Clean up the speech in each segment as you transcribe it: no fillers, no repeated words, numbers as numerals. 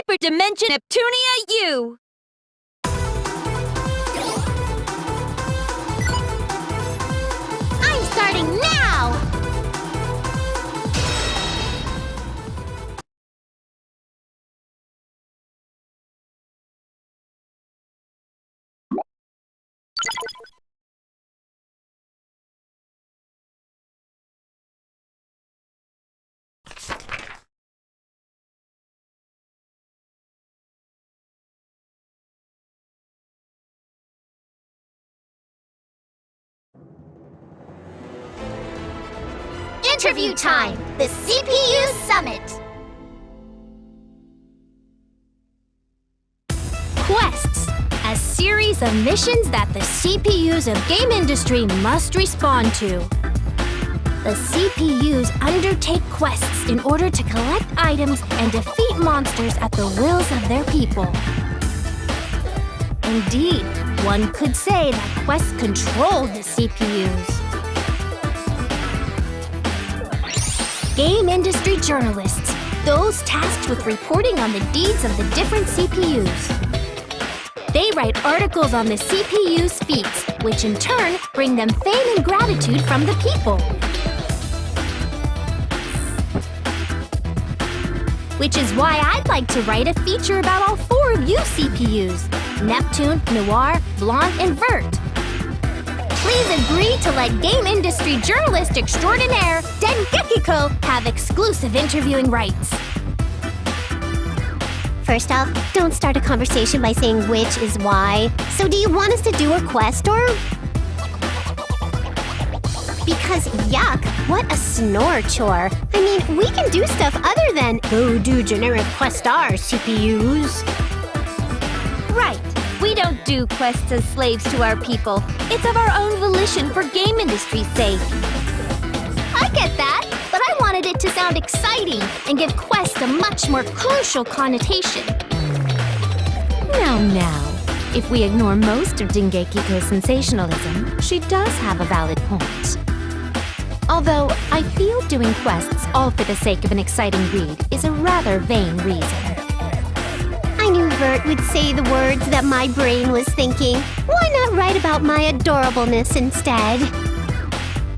Hyperdimension Neptunia U! I'm starting now! Interview time! The CPU Summit! Quests, a series of missions that the CPUs of game industry must respond to. The CPUs undertake quests in order to collect items and defeat monsters at the wills of their people. Indeed, one could say that quests control the CPUs. Game industry journalists, those tasked with reporting on the deeds of the different CPUs. They write articles on the CPU's feats, which in turn bring them fame and gratitude from the people. Which is why I'd like to write a feature about all four of you CPUs, Neptune, Noir, Blanc, and Vert. Please agree to let game industry journalist extraordinaire Dengekiko have exclusive interviewing rights. First off, don't start a conversation by saying which is why. So do you want us to do a quest or... Because yuck, what a snore chore. I mean, we can do stuff other than go do generic quest R, CPUs. Right. We don't do quests as slaves to our people. It's of our own volition for game industry's sake. I get that, but I wanted it to sound exciting and give quests a much more crucial connotation. Now, if we ignore most of Dengekiko's sensationalism, she does have a valid point. Although, I feel doing quests all for the sake of an exciting read is a rather vain reason. I knew Vert would say the words that my brain was thinking. Why not write about my adorableness instead?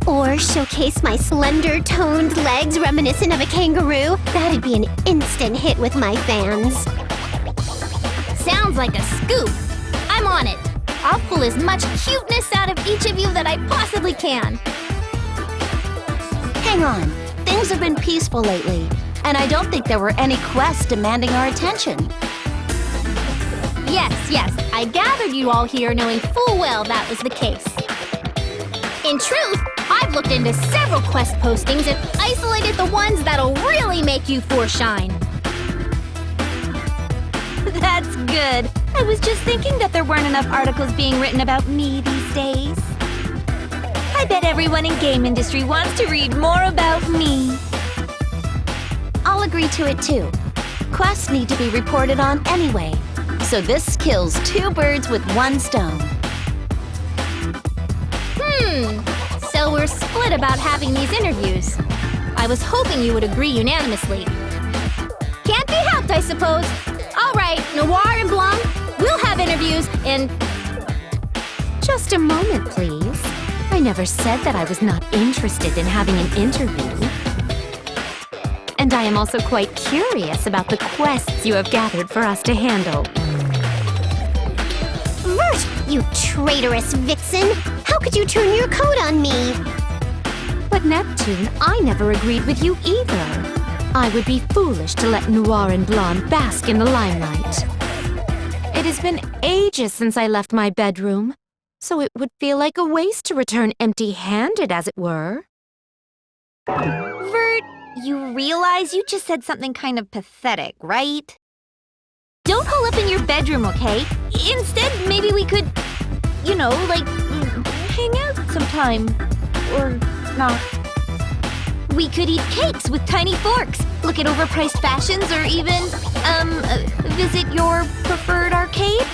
Or showcase my slender, toned legs reminiscent of a kangaroo? That'd be an instant hit with my fans. Sounds like a scoop. I'm on it. I'll pull as much cuteness out of each of you that I possibly can. Hang on. Things have been peaceful lately, and I don't think there were any quests demanding our attention. Yes, I gathered you all here knowing full well that was the case. In truth, I've looked into several quest postings and isolated the ones that'll really make you shine. That's good. I was just thinking that there weren't enough articles being written about me these days. I bet everyone in game industry wants to read more about me. I'll agree to it too. Quests need to be reported on anyway. So this kills two birds with one stone. So we're split about having these interviews. I was hoping you would agree unanimously. Can't be helped, I suppose. All right, Noir and Blanc, we'll have interviews and... Just a moment, please. I never said that I was not interested in having an interview. And I am also quite curious about the quests you have gathered for us to handle. Vert, you traitorous vixen! How could you turn your coat on me? But Neptune, I never agreed with you either. I would be foolish to let Noir and Blanc bask in the limelight. It has been ages since I left my bedroom, so it would feel like a waste to return empty-handed, as it were. Vert, you realize you just said something kind of pathetic, right? Don't hole up in your bedroom, okay? Instead, maybe we could, you know, like, hang out sometime. Or not. We could eat cakes with tiny forks, look at overpriced fashions, or even, visit your preferred arcade?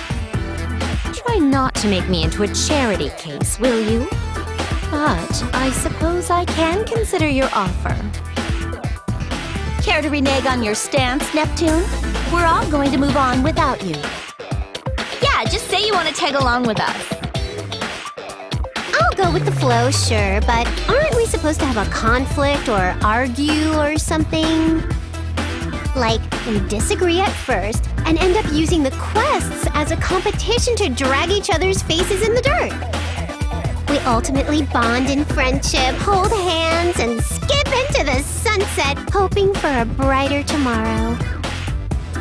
Try not to make me into a charity case, will you? But I suppose I can consider your offer. Care to renege on your stance, Neptune? we're all going to move on without you. Yeah, just say you want to tag along with us. I'll go with the flow, sure, but aren't we supposed to have a conflict or argue or something? Like, we disagree at first and end up using the quests as a competition to drag each other's faces in the dirt. We ultimately bond in friendship, hold hands, and skip into the sunset, hoping for a brighter tomorrow.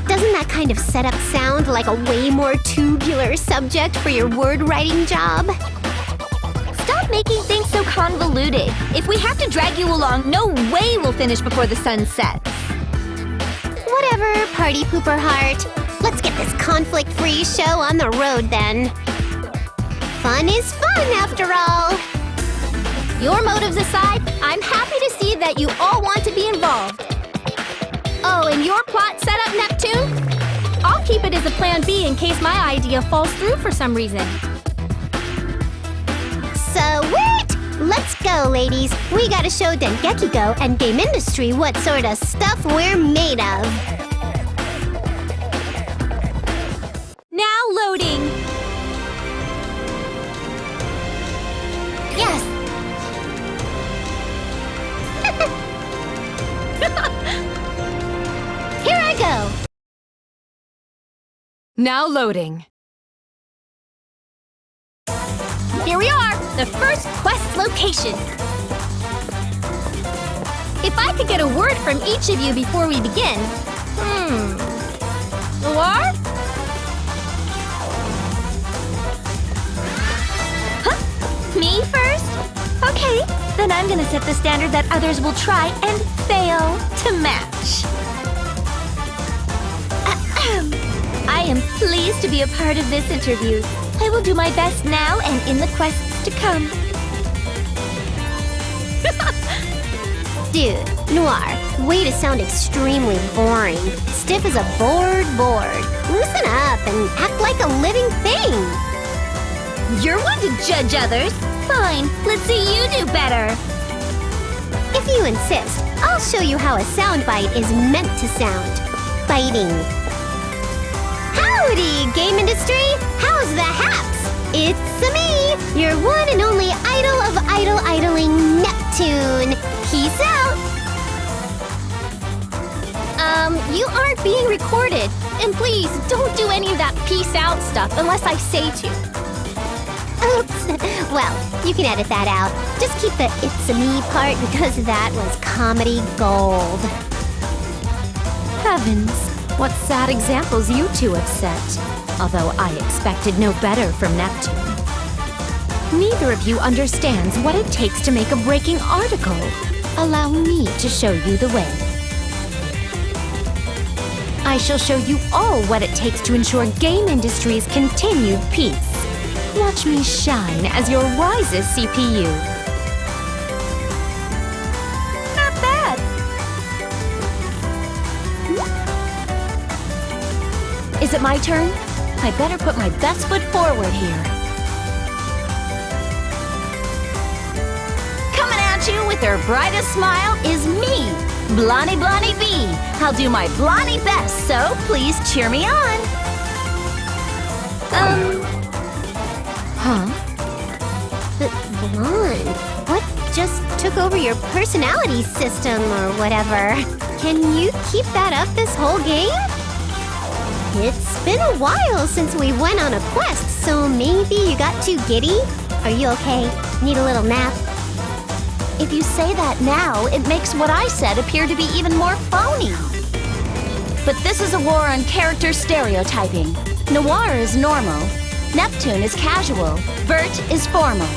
Doesn't that kind of setup sound like a way more tubular subject for your word-writing job? Stop making things so convoluted. If we have to drag you along, no way we'll finish before the sun sets. Whatever, party pooper heart. Let's get this conflict-free show on the road then. Fun is fun, after all. Your motives aside, I'm happy to see that you all want to be involved. Oh, and your plot setup, Neptune? I'll keep it as a plan B in case my idea falls through for some reason. Sweet! Let's go, ladies. We gotta show Dengeki and game industry what sort of stuff we're made of. Now loading. Yes! Here I go! Now loading. Here we are, the first quest location. If I could get a word from each of you before we begin. Noir? Me first? Okay, then I'm gonna set the standard that others will try and fail to match. I am pleased to be a part of this interview. I will do my best now and in the quests to come. Dude, Noir, way to sound extremely boring. Stiff as a board. Loosen up and act like a living thing. You're one to judge others. Fine, let's see you do better. If you insist, I'll show you how a soundbite is meant to sound. Biting. Howdy, game industry! How's the haps? It's me, your one and only idol of idling Neptune. Peace out! You aren't being recorded. And please, don't do any of that peace out stuff unless I say to. Oops. Well, you can edit that out. Just keep the "it's a me" part because that was comedy gold. Heavens, what sad examples you two have set. Although I expected no better from Neptune. Neither of you understands what it takes to make a breaking article. Allow me to show you the way. I shall show you all what it takes to ensure game industry's continued peace. Watch me shine as your wisest CPU. Not bad. Is it my turn? I better put my best foot forward here. Coming at you with her brightest smile is me, Blondie B. I'll do my Blondie best, so please cheer me on. Huh? Blonde, what just took over your personality system or whatever? Can you keep that up this whole game? It's been a while since we went on a quest, so maybe you got too giddy? Are you okay? Need a little nap? If you say that now, it makes what I said appear to be even more phony. But this is a war on character stereotyping. Noir is normal. Neptune is casual. Vert is formal.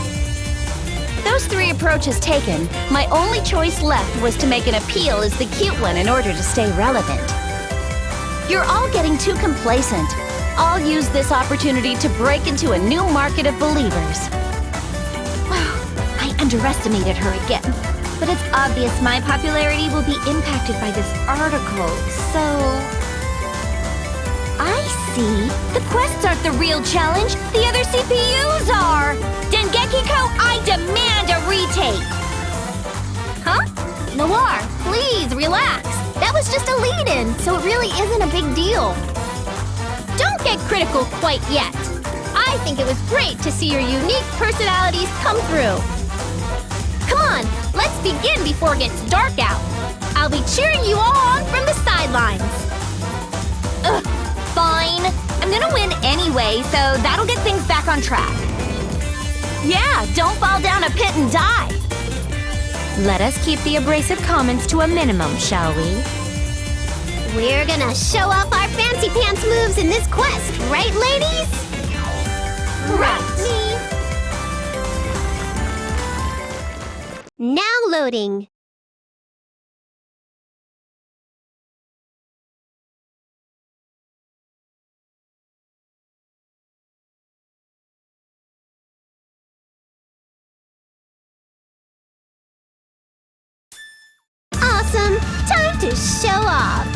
Those three approaches taken, my only choice left was to make an appeal as the cute one in order to stay relevant. You're all getting too complacent. I'll use this opportunity to break into a new market of believers. I underestimated her again. But it's obvious my popularity will be impacted by this article, so... I see. The quests aren't the real challenge. The other CPUs are! Dengeki-ko, I demand a retake! Huh? Noir, please relax. That was was just a lead-in, so it really isn't a big deal. Don't get critical quite yet. I think it was great to see your unique personalities come through. Come on, let's begin before it gets dark out. I'll be cheering you all on from the sidelines. Ugh, fine. I'm gonna win anyway, so that'll get things back on track. Yeah, don't fall down a pit and die. Let us keep the abrasive comments to a minimum, shall we? We're gonna show off our fancy pants moves in this quest, right, ladies? Right. Now loading. Awesome! Time to show off!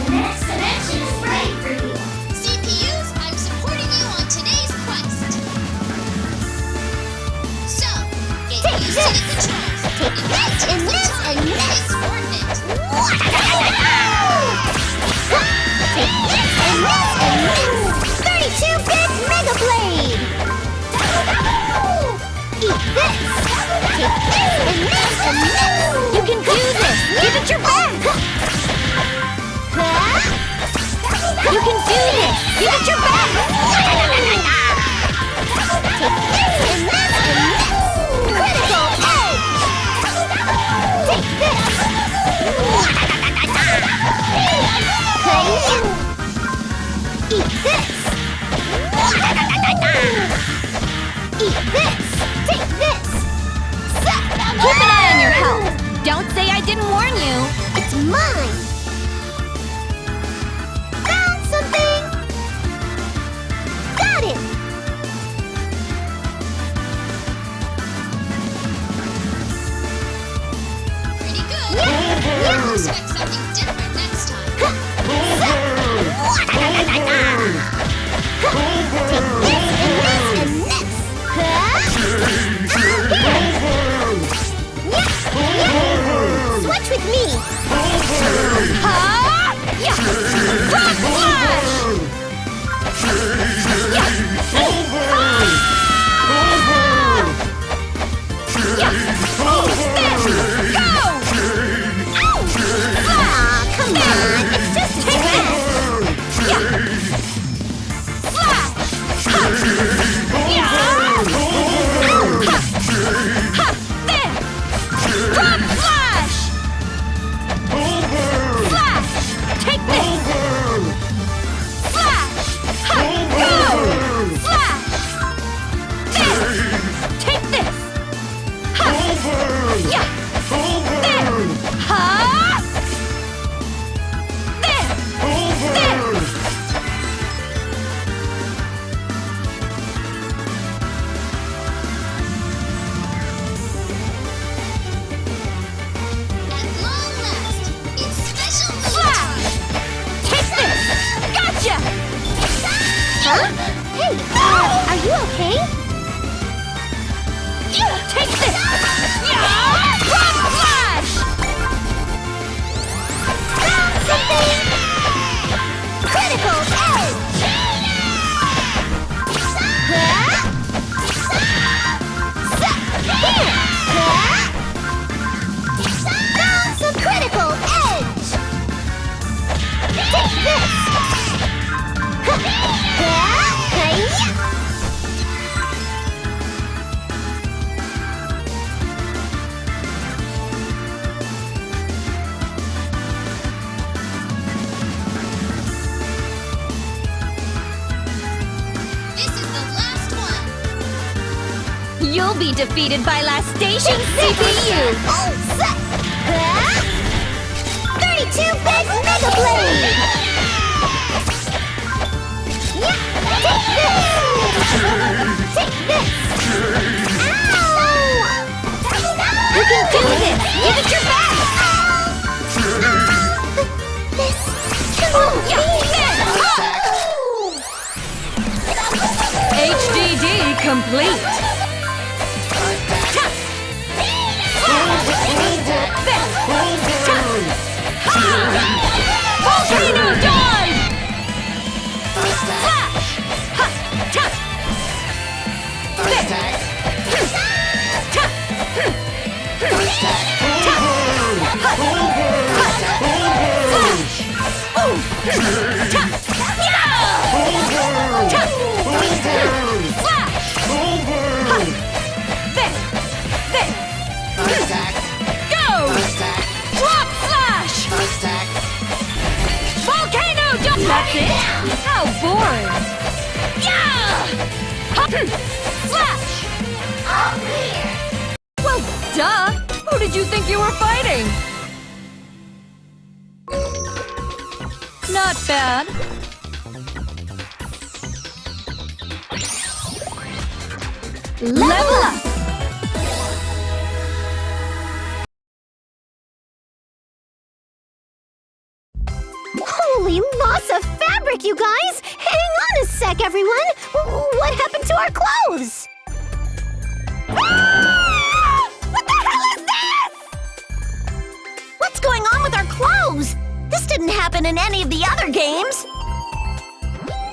The next dimension is ready for you. CPUs, I'm supporting you on today's quest. So, get used to the controls. Take this and this and this! Coordinate. Take this and this and this! 32-bit Mega Blade! Eat this! Take this and this and this! You can do this! Give it your best! You can do this! Give it your best! Take this and this and this! Critical edge! Take this! Eat this! Eat this! Take this! Keep an eye on your health! Don't say I didn't warn you! It's mine! Found something! Got it! Pretty good. Yeah. Expect something different next time. Switch with me! Aw, come on! It's just a Take this! Flash! Ha! Go! Flash! There! Take this! Ha! Yeah! There! Ha! There! There! At long last, it's special Flash! Take this! Gotcha! Huh? Hey, are you okay? Take this! Yeah! Frog Flash! Found something! Critical edge! Here! Found some critical edge! Take this! This is the last one. You'll be defeated by last station CPU! All set! 32-bit Mega Blade! Yeah, take this! Take this! Ow! You can do this! Give it your best! This cannot be! HDD complete! Volcano dive! First attack. Flash! Ha! Ta! First attack. Ta! First attack. First attack. Go! First attack. Drop slash! First attack. Volcano jump! That's it? How boring! Yeah! Slash! Well, duh! Who did you think you were fighting? Not bad. Level up! Holy loss of fabric, you guys! Hang on a sec, everyone! What happened to our clothes? Ah! What the hell is this? What's going on with our clothes? This didn't happen in any of the other games.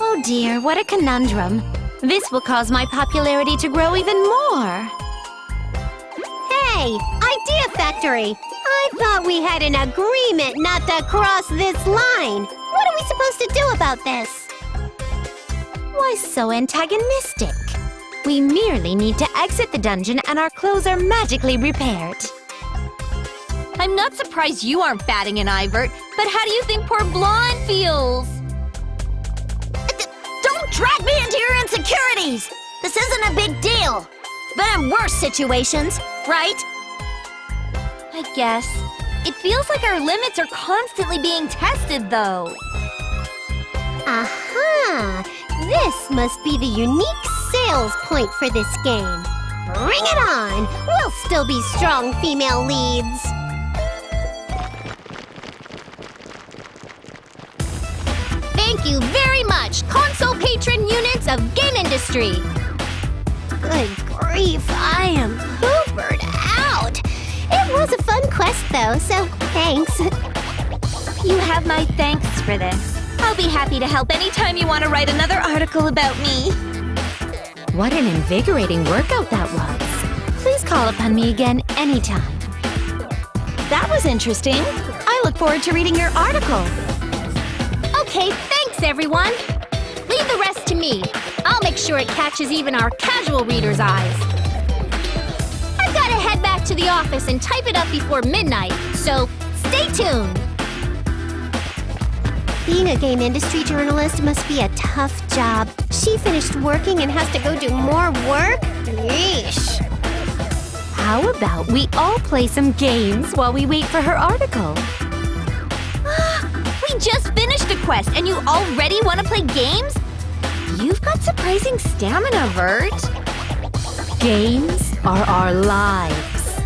Oh dear, what a conundrum. This will cause my popularity to grow even more. Hey, Idea Factory! I thought we had an agreement not to cross this line. What are we supposed to do about this? Why so antagonistic? We merely need to exit the dungeon and our clothes are magically repaired. I'm not surprised you aren't batting an eye, Vert, but how do you think poor Blanc feels? Don't drag me into your insecurities! This isn't a big deal. Been in worse situations, right? I guess. It feels like our limits are constantly being tested, though. Aha! This must be the unique sales point for this game. Bring it on! We'll still be strong female leads. Thank you very much, console patron units of game industry. Good grief, I am hoovered out. It was a fun quest, though, so thanks. You have my thanks for this. I'll be happy to help anytime you want to write another article about me. What an invigorating workout that was. Please call upon me again anytime. That was interesting. I look forward to reading your article. Okay, thanks everyone. Leave the rest to me. I'll make sure it catches even our casual readers' eyes. I've got to head back to the office and type it up before midnight, so stay tuned. Being a game industry journalist must be a tough job. She finished working and has to go do more work? Yeesh. How about we all play some games while we wait for her article? We just finished a quest and you already want to play games? You've got surprising stamina, Vert. Games are our lives.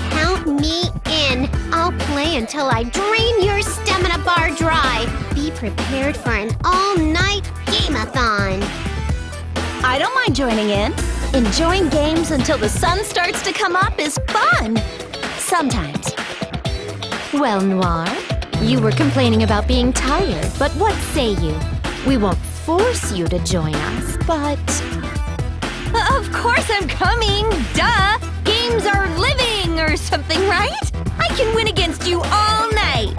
Count me in. I'll play until I drain your stamina bar dry. Be prepared for an all-night game-a-thon. I don't mind joining in. Enjoying games until the sun starts to come up is fun. Sometimes. Well, Noir, you were complaining about being tired, but what say you? We won't force you to join us, but... Of course I'm coming, duh! Games are living or something, right? I can win against you all night!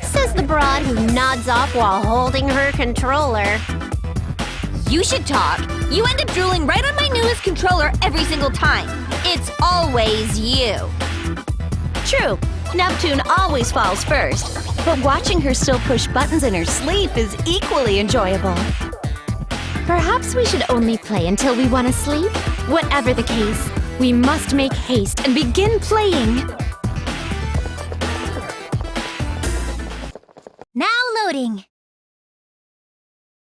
Says the broad who nods off while holding her controller. You should talk. You end up drooling right on my newest controller every single time. It's always you. True, Neptune always falls first, but watching her still push buttons in her sleep is equally enjoyable. Perhaps we should only play until we want to sleep? Whatever the case, we must make haste and begin playing. Now loading.